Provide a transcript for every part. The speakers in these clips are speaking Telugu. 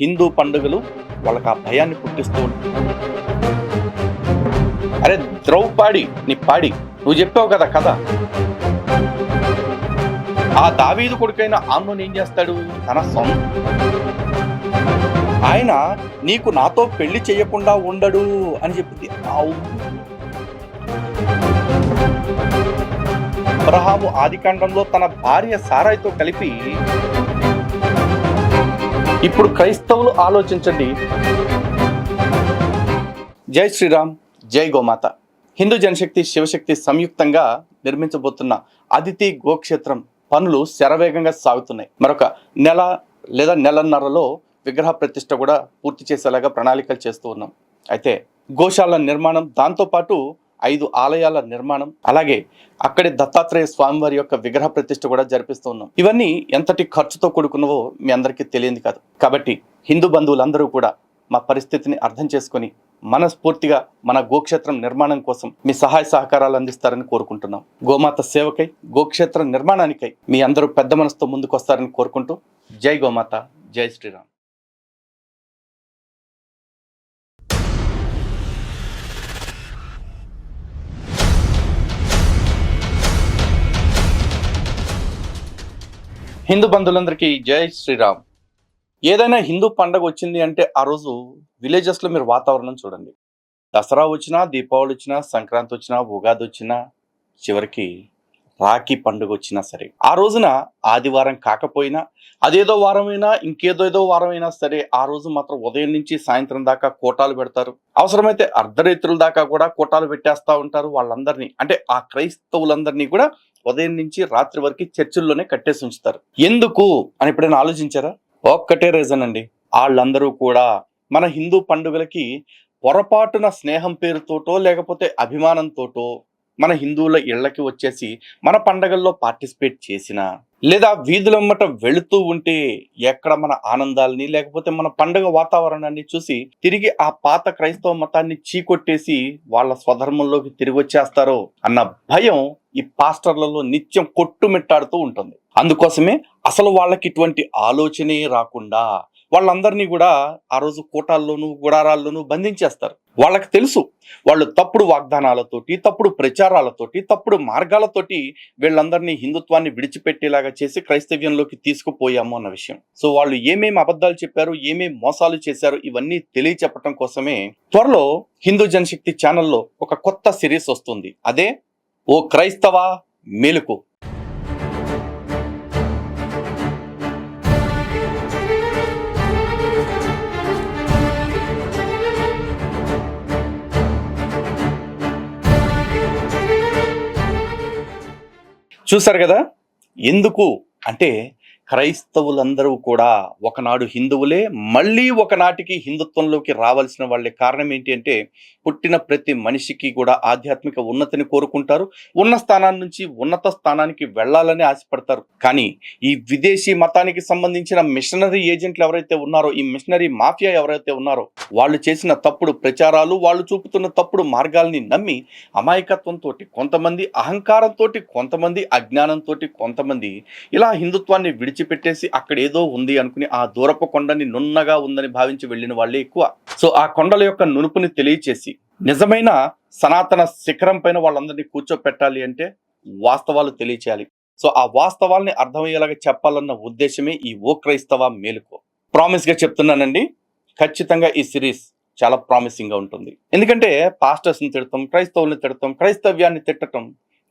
హిందూ పండుగలు వాళ్ళకి ఆ భయాన్ని పుట్టిస్తూ ఉంటాయి. అరే ద్రౌపాడి నీ పాడి నువ్వు చెప్పావు కదా కథ. ఆ దావీదు కొడుకైన ఆమ్నోను ఏం చేస్తాడు? తన సొంత ఆయన నీకు నాతో పెళ్లి చేయకుండా ఉండడు అని చెప్పింది. అబ్రహాము ఆదికాండంలో తన భార్య సారాయితో కలిపి. ఇప్పుడు క్రైస్తవులు ఆలోచించండి. జై శ్రీరామ్, జై గోమాత. హిందూ జనశక్తి శివశక్తి సంయుక్తంగా నిర్మించబోతున్న అదితి గోక్షేత్రం పనులు శరవేగంగా సాగుతున్నాయి. మరొక నెల లేదా నెలన్నరలో విగ్రహ ప్రతిష్ఠ కూడా పూర్తి చేసేలాగా ప్రణాళికలు చేస్తూ ఉన్నాం. అయితే గోశాల నిర్మాణం, దాంతోపాటు 5 ఆలయాల నిర్మాణం, అలాగే అక్కడి దత్తాత్రేయ స్వామివారి యొక్క విగ్రహ ప్రతిష్ఠ కూడా జరిపిస్తూ ఉన్నాం. ఇవన్నీ ఎంతటి ఖర్చుతో కూడుకున్నవో మీ అందరికీ తెలియదు కాదు. కాబట్టి హిందూ బంధువులందరూ కూడా మా పరిస్థితిని అర్థం చేసుకొని మనస్ఫూర్తిగా మన గోక్షేత్రం నిర్మాణం కోసం మీ సహాయ సహకారాలు అందిస్తారని కోరుకుంటున్నాం. గోమాత సేవకై, గోక్షేత్ర నిర్మాణానికై మీ అందరూ పెద్ద మనసుతో ముందుకు వస్తారని కోరుకుంటూ జై గోమాత, జై శ్రీరామ్. హిందూ బంధువులందరికీ జై శ్రీరామ్. ఏదైనా హిందూ పండగ వచ్చింది అంటే ఆ రోజు విలేజెస్లో మీరు వాతావరణం చూడండి. దసరా వచ్చినా, దీపావళి వచ్చినా, సంక్రాంతి వచ్చినా, ఉగాది వచ్చినా, చివరికి రాఖీ పండుగ వచ్చినా సరే, ఆ రోజున ఆదివారం కాకపోయినా, అదేదో వారమైనా, ఇంకేదో వారమైనా సరే, ఆ రోజు మాత్రం ఉదయం నుంచి సాయంత్రం దాకా కోటాలు పెడతారు. అవసరమైతే అర్ధరాత్రుల దాకా కూడా కోటాలు పెట్టేస్తూ ఉంటారు. వాళ్ళందరినీ, అంటే ఆ క్రైస్తవులందరినీ కూడా ఉదయం నుంచి రాత్రి వరకు చర్చిల్లోనే కట్టేసి ఉంచుతారు. ఎందుకు అని ఎప్పుడైనా ఆలోచించారా? ఒక్కటే రీజన్ అండి. వాళ్ళందరూ కూడా మన హిందూ పండుగలకి పొరపాటున స్నేహం పేరుతోటో లేకపోతే అభిమానంతోటో మన హిందువుల ఇళ్లకి వచ్చేసి మన పండగల్లో పార్టిసిపేట్ చేసినా, లేదా వీధులమ్మట వెళుతూ ఉంటే ఎక్కడ మన ఆనందాలని లేకపోతే మన పండుగ వాతావరణాన్ని చూసి తిరిగి ఆ పాత క్రైస్తవ మతాన్ని చీకొట్టేసి వాళ్ళ స్వధర్మంలోకి తిరిగి వచ్చేస్తారో అన్న భయం ఈ పాస్టర్లలో నిత్యం కొట్టుమిట్టాడుతూ ఉంటుంది. అందుకోసమే అసలు వాళ్ళకి ఇటువంటి ఆలోచనే రాకుండా వాళ్ళందరినీ కూడా ఆ రోజు కోటాల్లోనూ గుడారాల్లోనూ బంధించేస్తారు. వాళ్ళకి తెలుసు వాళ్ళు తప్పుడు వాగ్దానాలతోటి, తప్పుడు ప్రచారాలతోటి, తప్పుడు మార్గాలతోటి వీళ్ళందరినీ హిందుత్వాన్ని విడిచిపెట్టేలాగా చేసి క్రైస్తవ్యంలోకి తీసుకుపోయాము అన్న విషయం. సో వాళ్ళు ఏమేమి అబద్ధాలు చెప్పారు, ఏమేమి మోసాలు చేశారు, ఇవన్నీ తెలియచెప్పటం కోసమే త్వరలో హిందూ జనశక్తి ఛానల్లో ఒక కొత్త సిరీస్ వస్తుంది. అదే ఓ క్రైస్తవ మేలుకు. చూసారు కదా, ఎందుకు అంటే క్రైస్తవులందరూ కూడా ఒకనాడు హిందువులే, మళ్ళీ ఒకనాటికి హిందుత్వంలోకి రావాల్సిన వాళ్ళే. కారణం ఏంటి అంటే పుట్టిన ప్రతి మనిషికి కూడా ఆధ్యాత్మిక ఉన్నతిని కోరుకుంటారు. ఉన్న స్థానాన్ని నుంచి ఉన్నత స్థానానికి వెళ్ళాలని ఆశపడతారు. కానీ ఈ విదేశీ మతానికి సంబంధించిన మిషనరీ ఏజెంట్లు ఎవరైతే ఉన్నారో, ఈ మిషనరీ మాఫియా ఎవరైతే ఉన్నారో, వాళ్ళు చేసిన తప్పుడు ప్రచారాలు, వాళ్ళు చూపుతున్న తప్పుడు మార్గాల్ని నమ్మి అమాయకత్వంతో కొంతమంది, అహంకారంతో కొంతమంది, అజ్ఞానంతో కొంతమంది ఇలా హిందుత్వాన్ని విడిచిపెట్టేసి అక్కడ ఏదో ఉంది అనుకుని ఆ దూరపు కొండని నున్నగా ఉందని భావించి వెళ్ళిన వాళ్ళే ఎక్కువ. సో ఆ కొండల యొక్క నునుపుని తెలియచేసి నిజమైన సనాతన శిఖరం పైన వాళ్ళందరినీ కూర్చోపెట్టాలి అంటే వాస్తవాలు తెలియచేయాలి. సో ఆ వాస్తవాల్ని అర్థమయ్యేలాగా చెప్పాలన్న ఉద్దేశమే ఈ ఓ క్రైస్తవ మేలుకో. ప్రామిస్ గా చెప్తున్నానండి, ఖచ్చితంగా ఈ సిరీస్ చాలా ప్రామిసింగ్ గా ఉంటుంది. ఎందుకంటే పాస్టర్స్ ని తిడతాం, క్రైస్తవుల్ని తిడతాం, క్రైస్తవ్యాన్ని తిట్టడం,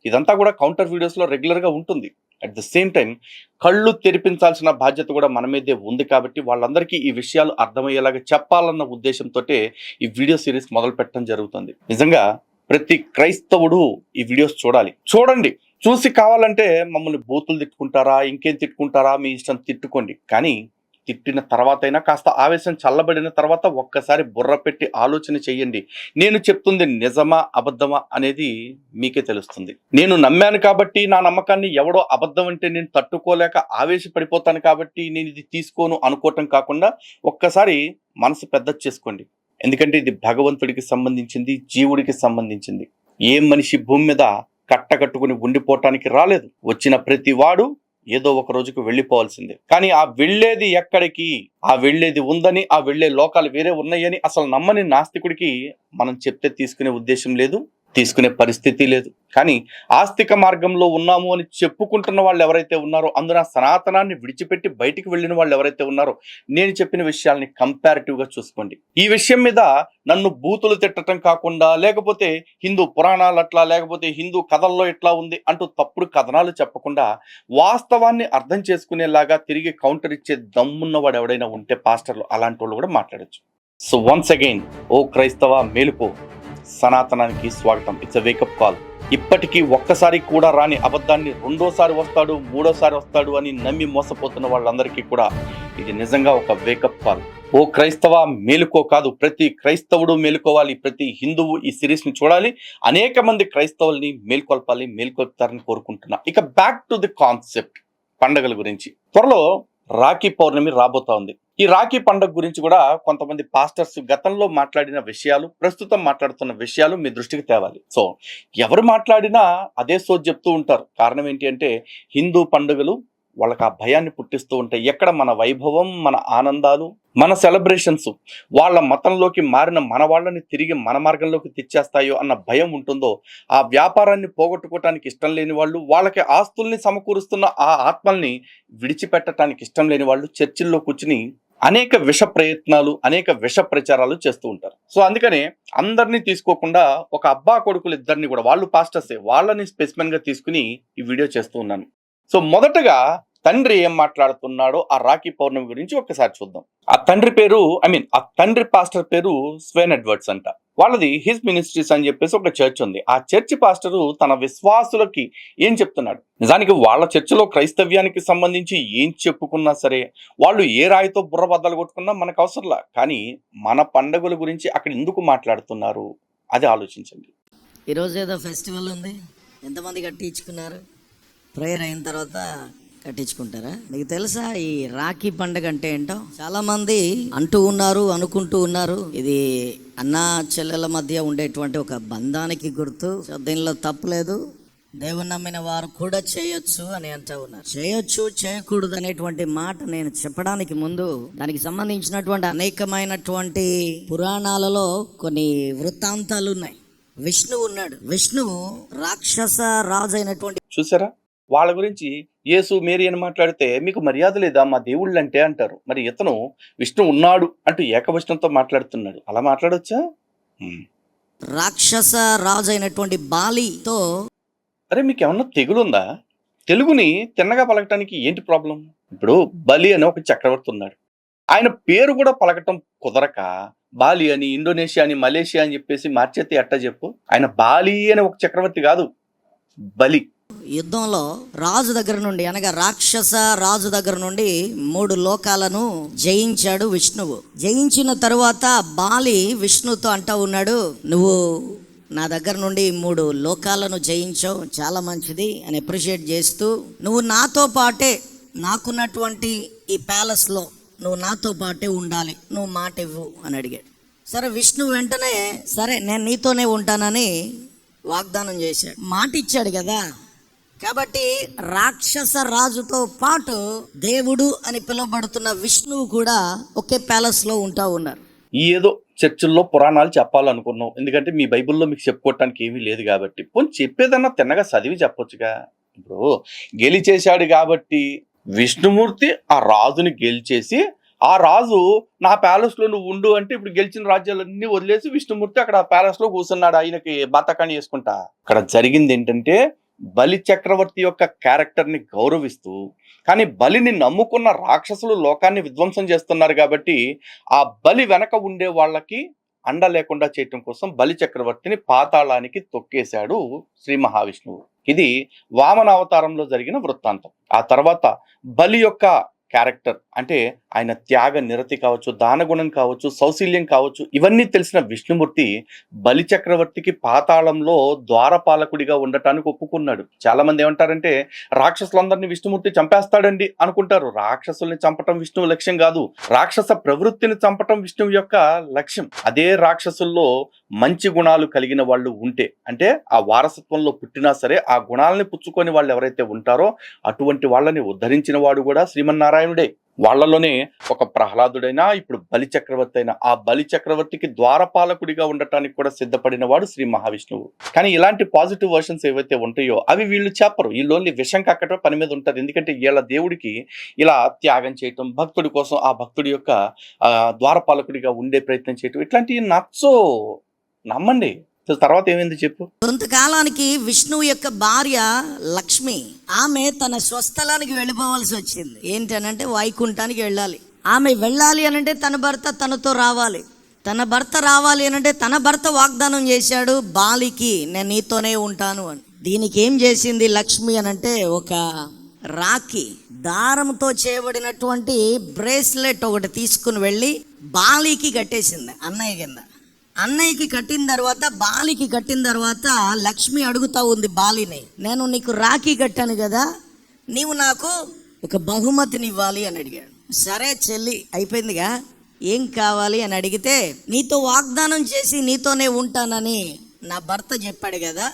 ఇదంతా కూడా కౌంటర్ వీడియోస్ లో రెగ్యులర్ గా ఉంటుంది. అట్ ద సేమ్ టైం కళ్ళు తెరిపించాల్సిన బాధ్యత కూడా మన మీదే ఉంది. కాబట్టి వాళ్ళందరికీ ఈ విషయాలు అర్థమయ్యేలాగా చెప్పాలన్న ఉద్దేశంతో ఈ వీడియో సిరీస్ మొదలు పెట్టడం జరుగుతుంది. నిజంగా ప్రతి క్రైస్తవుడు ఈ వీడియోస్ చూడండి. చూసి కావాలంటే మమ్మల్ని బూతులు తిట్టుకుంటారా, ఇంకేం తిట్టుకుంటారా, మీ ఇష్టం తిట్టుకోండి. కానీ తిట్టిన తర్వాత అయినా కాస్త ఆవేశం చల్లబడిన తర్వాత ఒక్కసారి బుర్ర పెట్టి ఆలోచన చెయ్యండి. నేను చెప్తుంది నిజమా అబద్ధమా అనేది మీకే తెలుస్తుంది. నేను నమ్మాను కాబట్టి, నా నమ్మకాన్ని ఎవడో అబద్ధం అంటే నేను తట్టుకోలేక ఆవేశపడిపోతాను కాబట్టి నేను ఇది తీసుకోను అనుకోవటం కాకుండా ఒక్కసారి మనసు పెద్ద చేసుకోండి. ఎందుకంటే ఇది భగవంతుడికి సంబంధించింది, జీవుడికి సంబంధించింది. ఏ మనిషి భూమి మీద కట్టకట్టుకుని ఉండిపోవటానికి రాలేదు. వచ్చిన ప్రతి వాడు ఏదో ఒక రోజుకు వెళ్ళిపోవాల్సిందే. కానీ ఆ వెళ్ళేది ఎక్కడికి, ఆ వెళ్ళేది ఉందని, ఆ వెళ్ళే లోకాలు వేరే ఉన్నాయని అసలు నమ్మని నాస్తికుడికి మనం చెప్తే తీసుకునే ఉద్దేశం లేదు, తీసుకునే పరిస్థితి లేదు. కానీ ఆస్తిక మార్గంలో ఉన్నాము అని చెప్పుకుంటున్న వాళ్ళు ఎవరైతే ఉన్నారో, అందున సనాతనాన్ని విడిచిపెట్టి బయటికి వెళ్ళిన వాళ్ళు ఎవరైతే ఉన్నారో, నేను చెప్పిన విషయాల్ని కంపారిటివ్గా చూసుకోండి. ఈ విషయం మీద నన్ను బూతులు తిట్టడం కాకుండా, లేకపోతే హిందూ పురాణాలు అట్లా, లేకపోతే హిందూ కథల్లో ఇట్లా ఉంది అంటూ తప్పుడు కథనాలు చెప్పకుండా, వాస్తవాన్ని అర్థం చేసుకునేలాగా తిరిగి కౌంటర్ ఇచ్చే దమ్మున్నవాడు ఎవడైనా ఉంటే పాస్టర్లు, అలాంటి వాళ్ళు కూడా మాట్లాడొచ్చు. సో వన్స్ అగైన్, ఓ క్రైస్తవ మేలుకో, సనాతనానికి స్వాగతం. It's a wake up call. ఇప్పటికీ ఒక్కసారి కూడా రాని అబద్ధాన్ని రెండోసారి వస్తాడు, మూడోసారి వస్తాడు అని నమ్మి మోసపోతున్న వాళ్ళందరికీ కూడా ఇది నిజంగా ఒక వేకప్ కాల్. ఓ క్రైస్తవ మేలుకో కాదు, ప్రతి క్రైస్తవుడు మేలుకోవాలి, ప్రతి హిందువు ఈ సిరీస్ ని చూడాలి, అనేక మంది క్రైస్తవుల్ని మేల్కొల్పాలి, మేల్కొల్పుతారని కోరుకుంటున్నా. ఇక బ్యాక్ టు ది కాన్సెప్ట్, పండగల గురించి. త్వరలో రాఖీ పౌర్ణమి రాబోతా ఉంది. ఈ రాఖీ పండుగ గురించి కూడా కొంతమంది పాస్టర్స్ గతంలో మాట్లాడిన విషయాలు, ప్రస్తుతం మాట్లాడుతున్న విషయాలు మీ దృష్టికి తేవాలి. సో ఎవరు మాట్లాడినా అదే సోది చెప్తూ ఉంటారు. కారణం ఏంటి అంటే, హిందూ పండుగలు వాళ్ళకి ఆ భయాన్ని పుట్టిస్తూ ఉంటాయి. ఎక్కడ మన వైభవం, మన ఆనందాలు, మన సెలబ్రేషన్స్ వాళ్ళ మతంలోకి మారిన మన వాళ్ళని తిరిగి మన మార్గంలోకి తెచ్చేస్తాయో అన్న భయం ఉంటుందో, ఆ వ్యాపారాన్ని పోగొట్టుకోవటానికి ఇష్టం లేని వాళ్ళు, వాళ్ళకి ఆస్తుల్ని సమకూరుస్తున్న ఆ ఆత్మల్ని విడిచిపెట్టడానికి ఇష్టం లేని వాళ్ళు చర్చిల్లో కూర్చుని అనేక విష ప్రయత్నాలు, అనేక విష ప్రచారాలు చేస్తూ ఉంటారు. సో అందుకనే అందరినీ తీసుకోకుండా ఒక అబ్బా కొడుకులు ఇద్దరిని కూడా, వాళ్ళు పాస్టర్సే, వాళ్ళని స్పెసిమెన్ గా తీసుకుని ఈ వీడియో చేస్తూ ఉన్నాను. సో మొదటగా తండ్రి ఏం మాట్లాడుతున్నాడో ఆ రాఖీ పౌర్ణమి గురించి ఒక్కసారి చూద్దాం. ఆ తండ్రి పేరు, ఆ తండ్రి పాస్టర్ పేరు స్వెన్ ఎడ్వర్డ్స్ అంట. వాళ్ళది హిజ్ మినిస్ట్రీస్ అని చెప్పేసి ఒక చర్చ్ ఉంది. ఆ చర్చ్ పాస్టరు తన విశ్వాసులకి ఏం చెప్తున్నాడు, నిజానికి వాళ్ళ చర్చిలో క్రైస్తవ్యానికి సంబంధించి ఏం చెప్పుకున్నా సరే, వాళ్ళు ఏ రాయితో బుర్ర బద్దలు కొట్టుకున్నా మనకు అవసరంలా, కానీ మన పండుగల గురించి అక్కడ ఎందుకు మాట్లాడుతున్నారు అది ఆలోచించండి. ఈరోజు ఏదో ఫెస్టివల్ ఉంది, ఎంతమంది కట్టించుకున్నారు? ప్రేయర్ అయిన తర్వాత కట్టించుకుంటారా? మీకు తెలుసా ఈ రాఖీ పండుగ అంటే ఏంటో? చాలా మంది అంటూ ఉన్నారు, అనుకుంటూ ఉన్నారు, ఇది అన్నా చెల్లెల మధ్య ఉండేటువంటి ఒక బంధానికి గుర్తు, దీనిలో తప్పులేదు, దేవుని నమ్మిన వారు కూడా చేయొచ్చు అని అంటూ ఉన్నారు. చేయొచ్చు, చేయకూడదు అనేటువంటి మాట నేను చెప్పడానికి ముందు దానికి సంబంధించినటువంటి అనేకమైనటువంటి పురాణాలలో కొన్ని వృత్తాంతాలు ఉన్నాయి. విష్ణువు ఉన్నాడు. విష్ణువు రాక్షస రాజు అయినటువంటి, చూసారా, వాళ్ళ గురించి యేసు మేరీ అని మాట్లాడితే మీకు మర్యాద లేదా మా దేవుళ్ళు అంటే అంటారు. మరి ఇతను విష్ణు ఉన్నాడు అంటూ ఏకవచనంతో మాట్లాడుతున్నాడు. అలా మాట్లాడొచ్చా? రాక్షస రాజు అయినటువంటి బాలితో, అరే మీకు ఏమన్నా తెగులుందా? తెలుగుని తిన్నగా పలకటానికి ఏంటి ప్రాబ్లం? ఇప్పుడు బలి అని ఒక చక్రవర్తి ఉన్నాడు. ఆయన పేరు కూడా పలకటం కుదరక బాలి అని, ఇండోనేషియా అని, మలేషియా అని చెప్పేసి మార్చేస్తే ఎట్టా చెప్పు? ఆయన బాలి అని ఒక చక్రవర్తి కాదు, బలి. యుద్ధంలో రాజు దగ్గర నుండి, అనగా రాక్షస రాజు దగ్గర నుండి 3 లోకాలను జయించాడు విష్ణువు. జయించిన తరువాత బాలి విష్ణుతో అంటూ ఉన్నాడు, నువ్వు నా దగ్గర నుండి 3 లోకాలను జయించావు, చాలా మంచిది అని అప్రిషియేట్ చేస్తూ, నువ్వు నాతో పాటే, నాకున్నటువంటి ఈ ప్యాలెస్లో నువ్వు నాతో పాటే ఉండాలి, నువ్వు మాట ఇవ్వు అని అడిగాడు. సరే, విష్ణు వెంటనే సరే నేను నీతోనే ఉంటానని వాగ్దానం చేశాడు. మాట ఇచ్చాడు కదా. కాబట్టి రాక్షస రాజుతో పాటు దేవుడు అని పిలువబడుతున్న విష్ణువు కూడా ఒకే ప్యాలెస్ లో ఉంటా ఉన్నారు. ఏదో చర్చిల్లో పురాణాలు చెప్పాలనుకున్నాం, ఎందుకంటే మీ బైబిల్లో మీకు చెప్పుకోవటానికి ఏమీ లేదు కాబట్టి. పోనీ చెప్పేదన్నా తిన్నగా చదివి చెప్పొచ్చుగా. ఇప్పుడు గెలిచేశాడు కాబట్టి విష్ణుమూర్తి ఆ రాజుని గెలిచేసి, ఆ రాజు నా ప్యాలెస్ లో నువ్వు ఉండు అంటే, ఇప్పుడు గెలిచిన రాజ్యాలన్నీ వదిలేసి విష్ణుమూర్తి అక్కడ ప్యాలెస్ లో కూర్చున్నాడు ఆయనకి బాతకాన్ని చేసుకుంటా. అక్కడ జరిగింది ఏంటంటే, బలి చక్రవర్తి యొక్క క్యారెక్టర్ ని గౌరవిస్తూ, కానీ బలిని నమ్ముకున్న రాక్షసులు లోకాన్ని విధ్వంసం చేస్తున్నారు కాబట్టి ఆ బలి వెనక ఉండే వాళ్ళకి అండ లేకుండా చేయటం కోసం బలి చక్రవర్తిని పాతాళానికి తొక్కేశాడు శ్రీ మహావిష్ణువు. ఇది వామన అవతారంలో జరిగిన వృత్తాంతం. ఆ తర్వాత బలి యొక్క క్యారెక్టర్ అంటే ఆయన త్యాగ నిరతి కావచ్చు, దానగుణం కావచ్చు, సౌశీల్యం కావచ్చు, ఇవన్నీ తెలిసిన విష్ణుమూర్తి బలి చక్రవర్తికి పాతాళంలో ద్వారపాలకుడిగా ఉండటానికి ఒప్పుకున్నాడు. చాలా మంది ఏమంటారంటే రాక్షసులందరినీ విష్ణుమూర్తి చంపేస్తాడండి అనుకుంటారు. రాక్షసుల్ని చంపటం విష్ణువు లక్ష్యం కాదు, రాక్షస ప్రవృత్తిని చంపటం విష్ణువు యొక్క లక్ష్యం. అదే రాక్షసుల్లో మంచి గుణాలు కలిగిన వాళ్ళు ఉంటే, అంటే ఆ వారసత్వంలో పుట్టినా సరే ఆ గుణాలని పుచ్చుకొని వాళ్ళు ఎవరైతే ఉంటారో అటువంటి వాళ్ళని ఉద్ధరించిన వాడు కూడా శ్రీమన్నారాయణుడే. వాళ్ళలోనే ఒక ప్రహ్లాదుడైనా, ఇప్పుడు బలి చక్రవర్తి అయినా, ఆ బలి చక్రవర్తికి ద్వారపాలకుడిగా ఉండటానికి కూడా సిద్ధపడిన వాడు శ్రీ మహావిష్ణువు. కానీ ఇలాంటి పాజిటివ్ వర్షన్స్ ఏవైతే ఉంటాయో అవి వీళ్ళు చెప్పరు. వీళ్ళు ఓన్లీ విషం కక్కటం పని మీద ఉంటారు. ఎందుకంటే వీళ్ళ దేవుడికి ఇలా త్యాగం చేయటం, భక్తుడి కోసం ఆ భక్తుడి యొక్క ద్వారపాలకుడిగా ఉండే ప్రయత్నం చేయటం, ఇట్లాంటివి నచ్చో. నమ్మండి. తర్వాత ఏమైంది చెప్పు. కొంతకాలానికి విష్ణువు యొక్క భార్య లక్ష్మి, ఆమె తన స్వస్థలానికి వెళ్ళిపోవాల్సి వచ్చింది. ఏంటనంటే వైకుంఠానికి వెళ్ళాలి. ఆమె వెళ్ళాలి అనంటే తన భర్త తనతో రావాలి. తన భర్త రావాలి అనంటే తన భర్త వాగ్దానం చేశాడు బాలికి, నేను నీతోనే ఉంటాను అని. దీనికి ఏం చేసింది లక్ష్మి అనంటే ఒక రాఖీ దారంతో చేయబడినటువంటి బ్రేస్లెట్ ఒకటి తీసుకుని వెళ్ళి బాలికి కట్టేసింది. అన్నయ్య కింద అన్నయ్యకి కట్టిన తర్వాత, బాలికి కట్టిన తర్వాత లక్ష్మి అడుగుతా ఉంది బాలిని, నేను నీకు రాఖీ కట్టాను కదా, నీవు నాకు ఒక బహుమతిని ఇవ్వాలి అని అడిగాడు. సరే చెల్లి అయిపోయిందిగా, ఏం కావాలి అని అడిగితే, నీతో వాగ్దానం చేసి నీతోనే ఉంటానని నా భర్త చెప్పాడు కదా,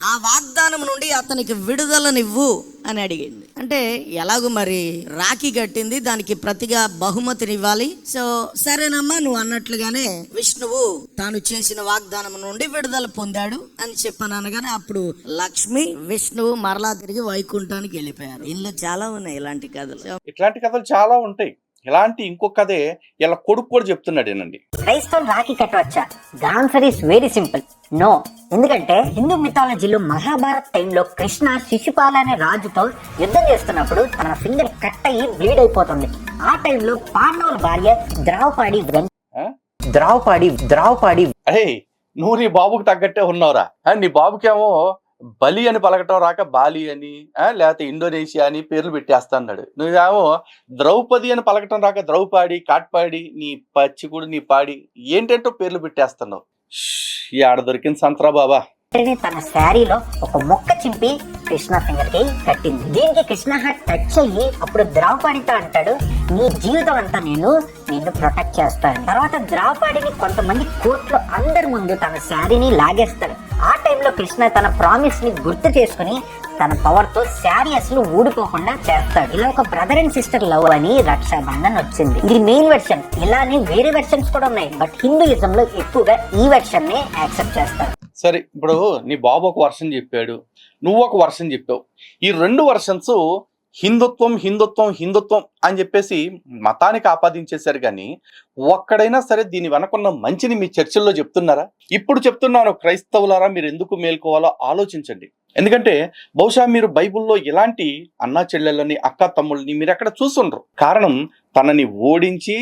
ఆ వాగ్దానం నుండి అతనికి విడుదలనివ్వు అని అడిగింది. అంటే ఎలాగో మరి రాఖీ కట్టింది, దానికి ప్రతిగా బహుమతినివ్వాలి. సో సరేనమ్మా నువ్వు అన్నట్లుగానే విష్ణువు తాను చేసిన వాగ్దానం నుండి విడుదల పొందాడు అని చెప్పాను అనగానే అప్పుడు లక్ష్మి విష్ణువు మరలా తిరిగి వైకుంఠానికి వెళ్ళిపోయారు. ఇందులో చాలా ఉన్నాయి ఇలాంటి కథలు. ఇట్లాంటి కథలు చాలా ఉంటాయి. ఇలాంటి ఇంకొక కథే ఇలా కొడుకు కూడా చెప్తున్నాడు. ఏనండి, క్రైస్తవులు రాఖీ కట్టవచ్చా? The answer is very simple, no. ఎందుకంటే హిందూ మిథాలజీలో మహాభారత్ టైంలో కృష్ణ శిశుపాల అనే రాజుతో యుద్ధం చేస్తున్నప్పుడు తన ఫింగర్ కట్ అయ్యి బ్లీడ్ అయిపోతుంది. ఆ టైంలో పాండవుల భార్య ద్రౌపది అరే నువ్వు నీ బాబుకి తగ్గట్టే ఉన్నావురా. నీ బాబుకేమో బలి అని పలకటం రాక బాలి అని, లేకపోతే ఇండోనేషియా అని పేర్లు పెట్టేస్తాడు. నువ్వేమో ద్రౌపది అని పలకటం రాక ద్రౌపాడి, కాట్పాడి, నీ పచ్చికుడు, నీ పాడి ఏంటంటో పేర్లు పెట్టేస్తున్నావు. ఈ ఆడ దొరికింది సంతరా బాబా. తన శారీలో ఒక మొక్క చింపి కృష్ణ ఫింగర్ కి కట్టింది. దీనికి కృష్ణ హార్ట్ టచ్ అయ్యి అప్పుడు ద్రౌపదితో అంటాడు, నీ జీవితం అంతా నేను నిన్ను ప్రొటెక్ట్ చేస్తాను. తర్వాత ద్రౌపదిని కొంతమంది కోర్టులో అందరి ముందు తన శారీని లాగేస్తాడు. ఆ టైంలో కృష్ణ తన ప్రామిస్ ని గుర్తు చేసుకుని తన పవర్ తో శారీ అసలు ఊడిపోకుండా చేస్తాడు. ఇలా ఒక బ్రదర్ అండ్ సిస్టర్ లవ్ అని రక్షాబంధన్ వచ్చింది. ఇది మెయిన్ వెర్షన్. ఇలానే వేరే వెర్షన్స్ కూడా ఉన్నాయి, బట్ హిందూయిజం లో ఎక్కువగా ఈ వెర్షన్ ని యాక్సెప్ట్ చేస్తారు. సరే, ఇప్పుడు నీ బాబు ఒక వర్షన్ చెప్పాడు, నువ్వు ఒక వర్షన్ చెప్పావు. ఈ రెండు వర్షన్స్ హిందుత్వం హిందుత్వం హిందుత్వం అని చెప్పేసి మతానికి ఆపాదించేశారు. కానీ ఒక్కడైనా సరే దీని వెనకున్న మంచిని మీ చర్చల్లో చెప్తున్నారా? ఇప్పుడు చెప్తున్నాను, క్రైస్తవులారా మీరు ఎందుకు మేల్కోవాలో ఆలోచించండి. ఎందుకంటే బహుశా మీరు బైబిల్లో ఇలాంటి అన్నా చెల్లెళ్ళని, అక్క తమ్ముళ్ళని మీరు ఎక్కడ చూసుండ్రు. కారణం, తనని ఓడించి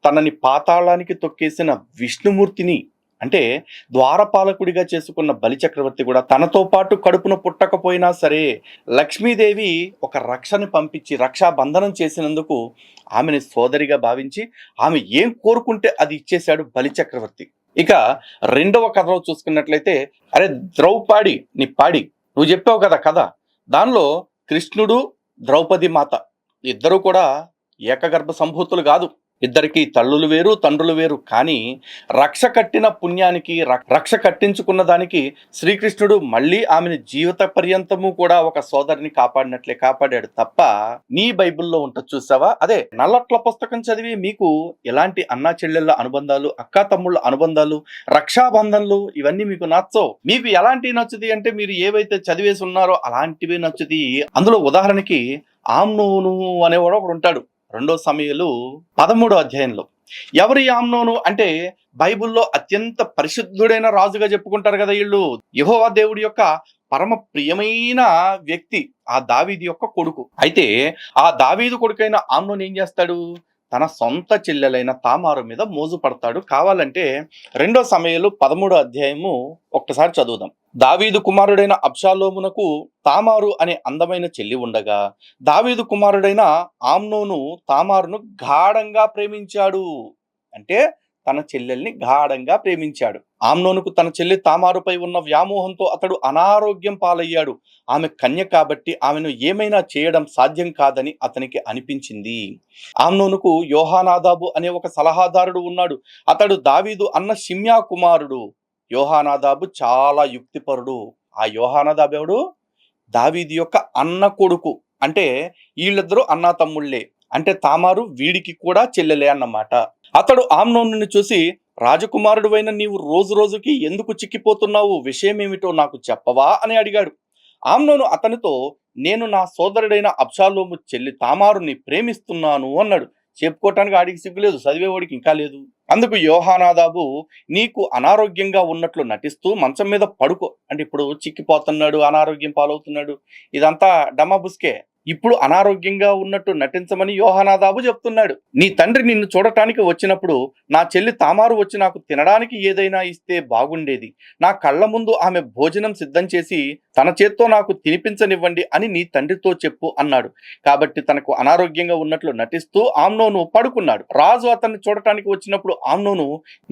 తనని పాతాళానికి తొక్కేసిన విష్ణుమూర్తిని, అంటే ద్వారపాలకుడిగా చేసుకున్న బలి చక్రవర్తి కూడా తనతో పాటు కడుపున పుట్టకపోయినా సరే లక్ష్మీదేవి ఒక రక్షని పంపించి రక్షాబంధనం చేసినందుకు ఆమెని సోదరిగా భావించి ఆమె ఏం కోరుకుంటే అది ఇచ్చేశాడు బలి చక్రవర్తి. ఇక రెండవ కథలో చూసుకున్నట్లయితే, అరే ద్రౌపది నీ పాడి నువ్వు చెప్పావు కదా కథ, దానిలో కృష్ణుడు ద్రౌపది మాత ఇద్దరు కూడా ఏకగర్భ సంభూతులు కాదు. ఇద్దరికి తల్లులు వేరు, తండ్రులు వేరు. కానీ రక్ష కట్టిన పుణ్యానికి, రక్ష కట్టించుకున్న దానికి శ్రీకృష్ణుడు మళ్ళీ ఆమెను జీవిత పర్యంతము కూడా ఒక సోదరిని కాపాడినట్లే కాపాడాడు తప్ప నీ బైబిల్లో ఉంటుంది చూసావా, అదే నల్లట్ల పుస్తకం చదివి మీకు ఎలాంటి అన్నా చెల్లెళ్ళ అనుబంధాలు, అక్కా తమ్ముళ్ళ అనుబంధాలు, రక్షాబంధనలు ఇవన్నీ మీకు నచ్చవు. మీకు ఎలాంటివి నచ్చుతాయి అంటే మీరు ఏవైతే చదివేసి ఉన్నారో అలాంటివి నచ్చుతాయి. అందులో ఉదాహరణకి ఆమ్నోను అనేవాడు ఒకడు ఉంటాడు. 2 సమూయేలు 13వ అధ్యాయంలో. ఎవరి ఆమ్నోను అంటే బైబిల్లో అత్యంత పరిశుద్ధుడైన రాజుగా చెప్పుకుంటారు కదా వీళ్ళు. యెహోవా దేవుడి యొక్క పరమ ప్రియమైన వ్యక్తి ఆ దావీదు యొక్క కొడుకు. అయితే ఆ దావీదు కొడుకైన ఆమ్నోను ఏం చేస్తాడు? తన సొంత చెల్లెలైన తామారు మీద మోజు పడతాడు. కావాలంటే 2 సమూయేలు 13వ అధ్యాయము ఒక్కసారి చదువుదాం. దావీదు కుమారుడైన అబ్షాలోమునకు తామారు అనే అందమైన చెల్లి ఉండగా, దావీదు కుమారుడైన ఆమ్నోను తామారును గాఢంగా ప్రేమించాడు. అంటే తన చెల్లెల్ని గాఢంగా ప్రేమించాడు. ఆమ్నోనుకు తన చెల్లి తామారుపై ఉన్న వ్యామోహంతో అతడు అనారోగ్యం పాలయ్యాడు. ఆమె కన్య కాబట్టి ఆమెను ఏమైనా చేయడం సాధ్యం కాదని అతనికి అనిపించింది. ఆమ్నోనుకు యోహానాదాబు అనే ఒక సలహాదారుడు ఉన్నాడు. అతడు దావీదు అన్న షిమ్యా కుమారుడు. యోహానాదాబు చాలా యుక్తిపరుడు. ఆ యోహానాదాబు ఎవడు? దావీదు యొక్క అన్న కొడుకు. అంటే వీళ్ళిద్దరూ అన్నా తమ్ముళ్ళే. అంటే తామారు వీడికి కూడా చెల్లెలే అన్నమాట. అతడు ఆమ్నోనుని చూసి, రాజకుమారుడువైన నీవు రోజు రోజుకి ఎందుకు చిక్కిపోతున్నావు? విషయమేమిటో నాకు చెప్పవా అని అడిగాడు. ఆమ్నోను అతనితో, నేను నా సోదరుడైన అబ్షాలోము చెల్లి తామారుని ప్రేమిస్తున్నాను అన్నాడు. చెప్పుకోవటానికి ఆడికి సిగ్గులేదు, చదివేవాడికి ఇంకా లేదు. అందుకు యోహానాదాబు, నీకు అనారోగ్యంగా ఉన్నట్లు నటిస్తూ మంచం మీద పడుకో. అంటే ఇప్పుడు చిక్కిపోతున్నాడు, అనారోగ్యం పాలవుతున్నాడు, ఇదంతా డమాబుస్కే. ఇప్పుడు అనారోగ్యంగా ఉన్నట్టు నటించమని యోహానాదాబు చెప్తున్నాడు. నీ తండ్రి నిన్ను చూడటానికి వచ్చినప్పుడు నా చెల్లి తామారు వచ్చి నాకు తినడానికి ఏదైనా ఇస్తే బాగుండేది. నా కళ్ళ ముందు ఆమె భోజనం సిద్ధం చేసి తన చేత్తో నాకు తినిపించనివ్వండి అని నీ తండ్రితో చెప్పు అన్నాడు. కాబట్టి తనకు అనారోగ్యంగా ఉన్నట్లు నటిస్తూ ఆమ్నోను పడుకున్నాడు. రాజు అతన్ని చూడటానికి వచ్చినప్పుడు ఆమ్నోను,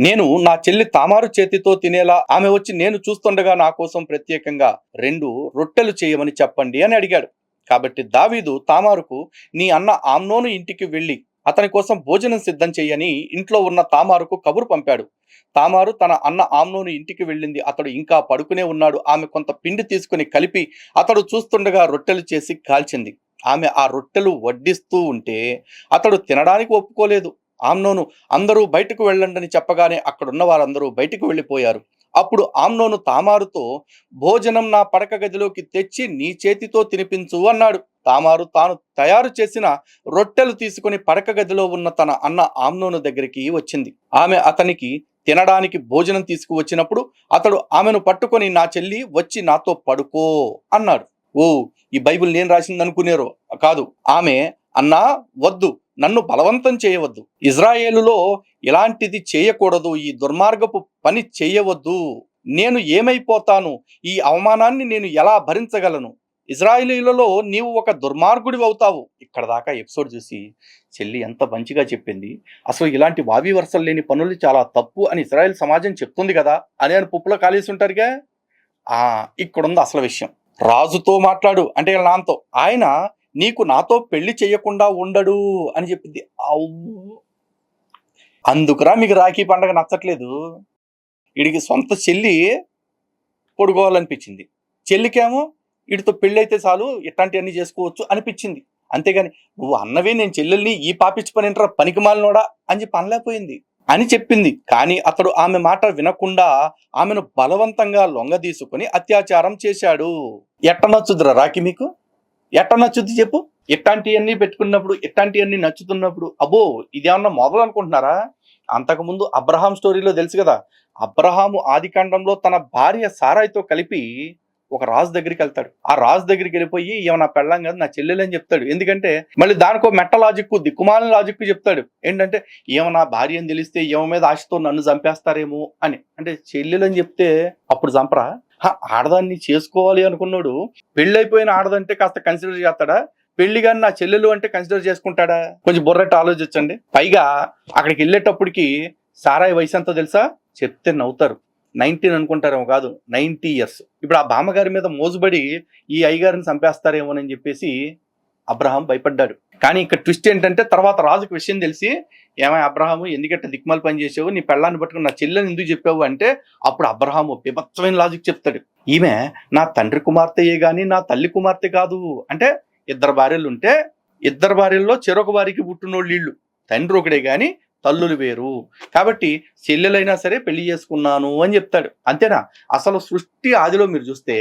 నేను నా చెల్లి తామారు చేతితో తినేలా ఆమె వచ్చి నేను చూస్తుండగా నా కోసం ప్రత్యేకంగా 2 రొట్టెలు చేయమని చెప్పండి అని అడిగాడు. కాబట్టి దావీదు తామారుకు, నీ అన్న ఆమ్నోను ఇంటికి వెళ్ళి అతని కోసం భోజనం సిద్ధం చేయని ఇంట్లో ఉన్న తామారుకు కబురు పంపాడు. తామారు తన అన్న ఆమ్నోను ఇంటికి వెళ్ళింది. అతడు ఇంకా పడుకునే ఉన్నాడు. ఆమె కొంత పిండి తీసుకుని కలిపి అతడు చూస్తుండగా రొట్టెలు చేసి కాల్చింది. ఆమె ఆ రొట్టెలు వడ్డిస్తూ ఉంటే అతడు తినడానికి ఒప్పుకోలేదు. ఆమ్నోను, అందరూ బయటకు వెళ్ళండి చెప్పగానే అక్కడున్న వారందరూ బయటకు వెళ్ళిపోయారు. అప్పుడు ఆమ్నోను తామారుతో, భోజనం నా పడక గదిలోకి తెచ్చి నీ చేతితో తినిపించు అన్నాడు. తామారు తాను తయారు చేసిన రొట్టెలు తీసుకుని పడక గదిలో ఉన్న తన అన్న ఆమ్నోను దగ్గరికి వచ్చింది. ఆమె అతనికి తినడానికి భోజనం తీసుకువచ్చినప్పుడు అతడు ఆమెను పట్టుకొని, నా చెల్లి వచ్చి నాతో పడుకో అన్నాడు. ఓ, ఈ బైబిల్ నేను రాసింది అనుకునేరో కాదు. ఆమె, అన్నా వద్దు, నన్ను బలవంతం చేయవద్దు. ఇజ్రాయేలులో ఇలాంటిది చేయకూడదు. ఈ దుర్మార్గపు పని చేయవద్దు. నేను ఏమైపోతాను? ఈ అవమానాన్ని నేను ఎలా భరించగలను? ఇజ్రాయేలీలలో నీవు ఒక దుర్మార్గుడి అవుతావు. ఇక్కడ దాకా ఎపిసోడ్ చూసి చెల్లి ఎంత మంచిగా చెప్పింది. అసలు ఇలాంటి వావి వరుసలు లేని పనులు చాలా తప్పు అని ఇజ్రాయెల్ సమాజం చెప్తుంది కదా అని పుప్పులో కాలేసి ఉంటారుగా. ఇక్కడుంది అసలు విషయం. రాజుతో మాట్లాడు అంటే నాతో, ఆయన నీకు నాతో పెళ్లి చేయకుండా ఉండడు అని చెప్పింది. అందుకురా మీకు రాఖీ పండగ నచ్చట్లేదు. వీడికి సొంత చెల్లి పొడుకోవాలనిపించింది. చెల్లికేమో వీడితో పెళ్ళి అయితే చాలు, ఇట్లాంటివన్నీ చేసుకోవచ్చు అనిపించింది. అంతేగాని నువ్వు అన్నవే నేను చెల్లెల్ని ఈ పాపిచ్చి పని ఏంట్రా పనికిమాలినోడా అని చెప్పి అనలేకపోయింది అని చెప్పింది. కానీ అతడు ఆమె మాట వినకుండా ఆమెను బలవంతంగా లొంగదీసుకుని అత్యాచారం చేశాడు. ఎట్ట నచ్చుద్రా రాఖీ మీకు? ఎట్ట నచ్చుద్ది చెప్పు? ఇట్లాంటివన్నీ పెట్టుకున్నప్పుడు, ఇట్లాంటివన్నీ నచ్చుతున్నప్పుడు అబ్బో ఇదేమన్నా మొదలు అనుకుంటున్నారా? అంతకుముందు అబ్రహాం స్టోరీలో తెలుసు కదా, అబ్రహాము ఆదికాండంలో తన భార్య సారాయితో కలిపి ఒక రాజు దగ్గరికి వెళ్తాడు. ఆ రాజు దగ్గరికి వెళ్ళిపోయి, ఏమో నా పెళ్ళం కాదు నా చెల్లెలని చెప్తాడు. ఎందుకంటే మళ్ళీ దానికో మెట్ట లాజిక్కు, దిక్కుమాలిన లాజిక్కు చెప్తాడు. ఏంటంటే ఏమో నా భార్య అని తెలిస్తే ఏమో మీద ఆశతో నన్ను చంపేస్తారేమో అని. అంటే చెల్లెలని చెప్తే అప్పుడు చంపరా? ఆడదాన్ని చేసుకోవాలి అనుకున్నాడు పెళ్ళైపోయిన ఆడదంటే కాస్త కన్సిడర్ చేస్తాడా? పెళ్లి కానీ నా చెల్లెలు అంటే కన్సిడర్ చేసుకుంటాడా? కొంచెం బుర్రట్టు ఆలోచించండి. పైగా అక్కడికి వెళ్ళేటప్పటికి సారాయి వయసు ఎంతో తెలుసా? చెప్తే నవ్వుతారు. 19 అనుకుంటారేమో, కాదు 90 years. ఇప్పుడు ఆ బామ్మగారి మీద మోజుబడి ఈ అయ్యగారిని చంపేస్తారేమోనని చెప్పేసి అబ్రహాం భయపడ్డాడు. కానీ ఇక్కడ ట్విస్ట్ ఏంటంటే తర్వాత రాజుకు విషయం తెలిసి, ఏమై అబ్రహాము ఎందుకంటే దిక్మాల పని చేసావు, నీ పెళ్ళాన్ని పట్టుకుని నా చెల్లెని ఎందుకు చెప్పావు అంటే అప్పుడు అబ్రహాము బీభత్సమైన లాజిక్ చెప్తాడు. ఈమె నా తండ్రి కుమార్తెయే గాని నా తల్లి కుమార్తె కాదు. అంటే 2 భార్యలు ఉంటే 2 భార్యల్లో చెరొక వారికి పుట్టినోళ్ళు వీళ్ళు. తండ్రి ఒకడే గాని తల్లులు వేరు. కాబట్టి చెల్లెలైనా సరే పెళ్లి చేసుకున్నాను అని చెప్తాడు. అంతేనా? అసలు సృష్టి ఆదిలో మీరు చూస్తే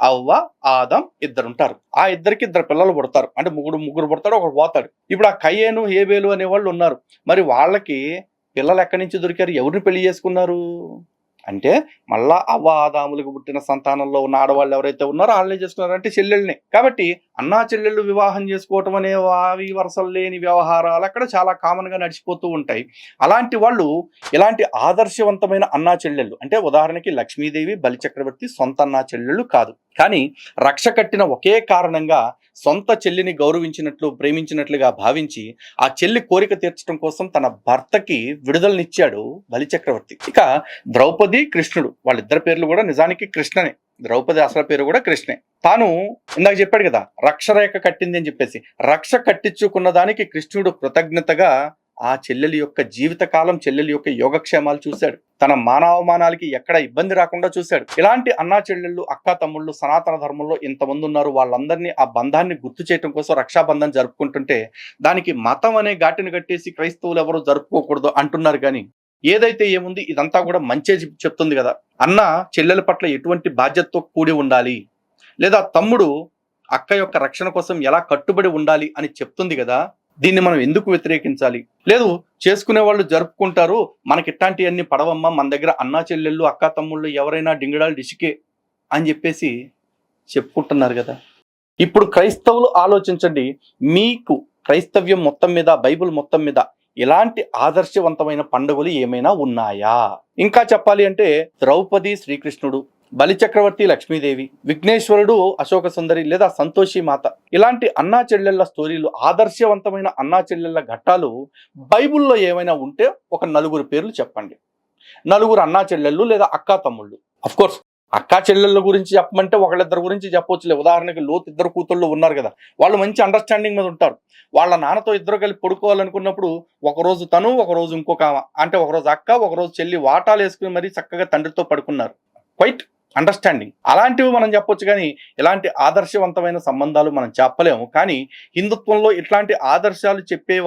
అవ్వ ఆదం 2 ఉంటారు. ఆ 2కి 2 పిల్లలు పుడతారు. అంటే ముగ్గురు పుడతాడు, ఒకడు పోతాడు. ఇప్పుడు ఆ కయ్యేను హేబేలు అనేవాళ్ళు ఉన్నారు. మరి వాళ్ళకి పిల్లలు ఎక్కడి నుంచి దొరికారు? ఎవరిని పెళ్లి చేసుకున్నారు? అంటే మళ్ళా అవ్వ ఆదాములకు పుట్టిన సంతానంలో ఉన్న ఆడవాళ్ళు ఎవరైతే ఉన్నారో వాళ్ళే చేసుకున్నారు అంటే చెల్లెళ్ళని. కాబట్టి అన్నా చెల్లెళ్ళు వివాహం చేసుకోవటం అనే వావి వరసలు లేని వ్యవహారాలు అక్కడ చాలా కామన్ గా నడిచిపోతూ ఉంటాయి. అలాంటి వాళ్ళు ఇలాంటి ఆదర్శవంతమైన అన్నా చెల్లెళ్ళు అంటే ఉదాహరణకి లక్ష్మీదేవి బలిచక్రవర్తి సొంత అన్నా చెల్లెళ్ళు కాదు, కానీ రక్ష కట్టిన ఒకే కారణంగా సొంత చెల్లిని గౌరవించినట్లు ప్రేమించినట్లుగా భావించి ఆ చెల్లి కోరిక తీర్చడం కోసం తన భర్తకి విడుదలనిచ్చాడు బలిచక్రవర్తి. ఇక ద్రౌపది కృష్ణుడు వాళ్ళిద్దరి పేర్లు కూడా నిజానికి కృష్ణనే. ద్రౌపది అసలు పేరు కూడా కృష్ణే. తాను ఇందాక చెప్పాడు కదా రక్షరేఖ కట్టింది అని చెప్పేసి, రక్ష కట్టించుకున్న దానికి కృష్ణుడు కృతజ్ఞతగా ఆ చెల్లెలి యొక్క జీవితకాలం చెల్లెలి యొక్క యోగక్షేమాలు చూశాడు. తన మానవమానాలకి ఎక్కడ ఇబ్బంది రాకుండా చూశాడు. ఇలాంటి అన్నా చెల్లెళ్ళు అక్కా తమ్ముళ్ళు సనాతన ధర్మంలో ఇంతమంది ఉన్నారు. వాళ్ళందరినీ ఆ బంధాన్ని గుర్తు చేయడం కోసం రక్షాబంధం జరుపుకుంటుంటే దానికి మతం అనే ఘాటిని కట్టేసి క్రైస్తవులు ఎవరు జరుపుకోకూడదు అంటున్నారు. కానీ ఏదైతే ఏముంది ఇదంతా కూడా మంచే చెప్తుంది కదా. అన్న చెల్లెల పట్ల ఎటువంటి బాధ్యతతో కూడి ఉండాలి, లేదా తమ్ముడు అక్క యొక్క రక్షణ కోసం ఎలా కట్టుబడి ఉండాలి అని చెప్తుంది కదా. దీన్ని మనం ఎందుకు వ్యతిరేకించాలి? లేదు చేసుకునే వాళ్ళు జరుపుకుంటారు, మనకి ఇట్లాంటివన్నీ పడవమ్మా, మన దగ్గర అన్నా చెల్లెళ్ళు అక్కా తమ్ముళ్ళు ఎవరైనా డింగిడాలు డిసికే అని చెప్పేసి చెప్పుకుంటున్నారు కదా. ఇప్పుడు క్రైస్తవులు ఆలోచించండి, మీకు క్రైస్తవ్యం మొత్తం మీద బైబిల్ మొత్తం మీద ఇలాంటి ఆదర్శవంతమైన పండుగలు ఏమైనా ఉన్నాయా? ఇంకా చెప్పాలి అంటే ద్రౌపది శ్రీకృష్ణుడు, బలిచక్రవర్తి లక్ష్మీదేవి, విఘ్నేశ్వరుడు అశోక సుందరి లేదా సంతోషి మాత, ఇలాంటి అన్నా చెల్లెళ్ళ స్టోరీలు ఆదర్శవంతమైన అన్నా చెల్లెళ్ళ ఘట్టాలు బైబిల్లో ఏమైనా ఉంటే ఒక నలుగురు పేర్లు చెప్పండి. నలుగురు అన్నా చెల్లెళ్ళు లేదా అక్కా తమ్ముళ్ళు. అఫ్ కోర్స్ అక్కా చెల్లెళ్ళ గురించి చెప్పమంటే ఒకళ్ళిద్దరు గురించి చెప్పవచ్చులే. ఉదాహరణకి లోతు ఇద్దరు కూతుళ్ళు ఉన్నారు కదా, వాళ్ళు మంచి అండర్స్టాండింగ్ మీద ఉంటారు. వాళ్ళ నాన్నతో ఇద్దరు కలిపి పడుకోవాలనుకున్నప్పుడు ఒకరోజు తను ఒకరోజు ఇంకొక అంటే ఒకరోజు అక్క ఒకరోజు చెల్లి వాటాలు వేసుకుని మరీ చక్కగా తండ్రితో పడుకున్నారు. Quite understanding. అలాంటివి మనం చెప్పొచ్చు, కానీ ఇలాంటి ఆదర్శవంతమైన సంబంధాలు మనం చెప్పలేము. కానీ హిందుత్వంలో ఇట్లాంటి ఆదర్శాలు చెప్పే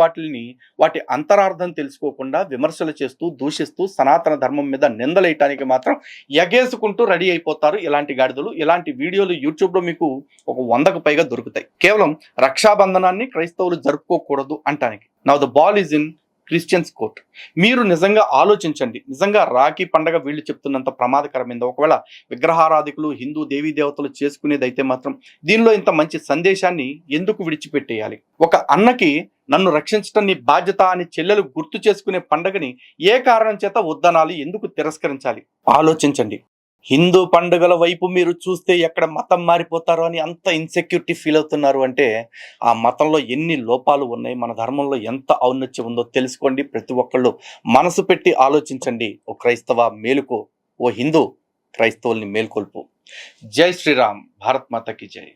వాటి అంతరార్థం తెలుసుకోకుండా విమర్శలు చేస్తూ దూషిస్తూ సనాతన ధర్మం మీద నిందలేయటానికి మాత్రం ఎగేసుకుంటూ రెడీ అయిపోతారు ఇలాంటి గాడిదలు. ఇలాంటి వీడియోలు యూట్యూబ్లో మీకు ఒక 100కు పైగా దొరుకుతాయి, కేవలం రక్షాబంధనాన్ని క్రైస్తవులు జరుపుకోకూడదు అంటానికి. Now the ball is in Christians court. మీరు నిజంగా ఆలోచించండి, నిజంగా రాఖీ పండగ వీళ్ళు చెప్తున్నంత ప్రమాదకరమైంది. ఒకవేళ విగ్రహారాధికులు హిందూ దేవీ దేవతలు చేసుకునేది అయితే మాత్రం దీనిలో ఇంత మంచి సందేశాన్ని ఎందుకు విడిచిపెట్టేయాలి? ఒక అన్నకి నన్ను రక్షించడం నీ బాధ్యత అని చెల్లెలు గుర్తు చేసుకునే పండగని ఏ కారణం చేత వద్దనాలి, ఎందుకు తిరస్కరించాలి? ఆలోచించండి. హిందూ పండుగల వైపు మీరు చూస్తే ఎక్కడ మతం మారిపోతారో అని అంత ఇన్సెక్యూరిటీ ఫీల్ అవుతున్నారు అంటే ఆ మతంలో ఎన్ని లోపాలు ఉన్నాయి, మన ధర్మంలో ఎంత ఔన్నత్యం ఉందో తెలుసుకోండి. ప్రతి ఒక్కళ్ళు మనసు పెట్టి ఆలోచించండి. ఓ క్రైస్తవ మేలుకో, ఓ హిందూ క్రైస్తవుల్ని మేల్కొల్పు. జై శ్రీరామ్, భారత్ మాతకి జై.